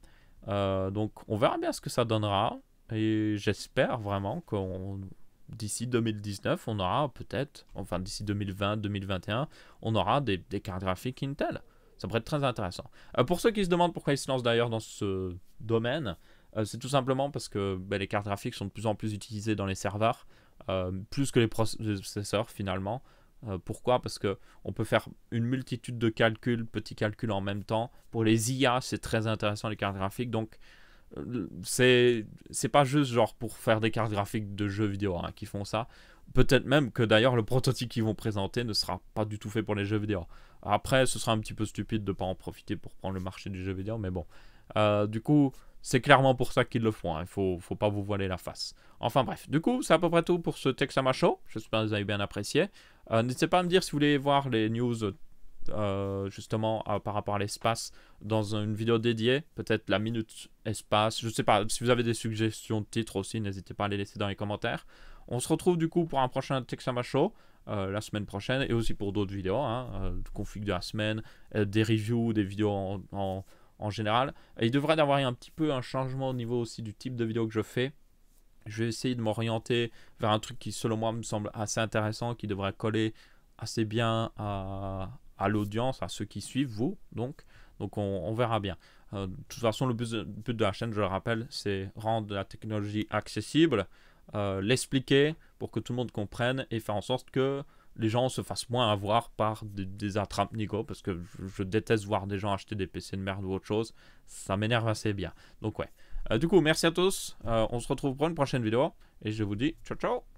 Donc, on verra bien ce que ça donnera. Et j'espère vraiment qu'on d'ici 2019, on aura peut-être, enfin d'ici 2020, 2021, on aura des cartes graphiques Intel. Ça pourrait être très intéressant. Pour ceux qui se demandent pourquoi ils se lancent d'ailleurs dans ce domaine, c'est tout simplement parce que les cartes graphiques sont de plus en plus utilisées dans les serveurs, plus que les processeurs finalement. Pourquoi? Parce qu'on peut faire une multitude de calculs, petits calculs en même temps. Pour les IA, c'est très intéressant les cartes graphiques. Donc, c'est pas juste genre pour faire des cartes graphiques de jeux vidéo hein, qui font ça. Peut-être même que d'ailleurs le prototype qu'ils vont présenter ne sera pas du tout fait pour les jeux vidéo. Après, ce sera un petit peu stupide de ne pas en profiter pour prendre le marché du jeu vidéo, mais bon. Du coup, c'est clairement pour ça qu'ils le font. Hein. Il faut pas vous voiler la face. Enfin bref, du coup, c'est à peu près tout pour ce Texama Show. J'espère que vous avez bien apprécié. N'hésitez pas à me dire si vous voulez voir les news justement par rapport à l'espace dans une vidéo dédiée, peut-être la minute espace. Je sais pas, si vous avez des suggestions de titres aussi, n'hésitez pas à les laisser dans les commentaires. On se retrouve du coup pour un prochain Texama Show la semaine prochaine et aussi pour d'autres vidéos, hein, config de la semaine, des reviews, des vidéos en général. Et il devrait y avoir un petit peu un changement au niveau aussi du type de vidéo que je fais. Je vais essayer de m'orienter vers un truc qui selon moi me semble assez intéressant, qui devrait coller assez bien à l'audience, à ceux qui suivent, vous donc on verra bien. De toute façon, le but de la chaîne, je le rappelle, c'est rendre la technologie accessible, l'expliquer pour que tout le monde comprenne et faire en sorte que les gens se fassent moins avoir par des attrape-nigo, parce que je déteste voir des gens acheter des PC de merde ou autre chose, ça m'énerve assez bien. Donc ouais. Du coup, merci à tous, on se retrouve pour une prochaine vidéo, et je vous dis ciao ciao.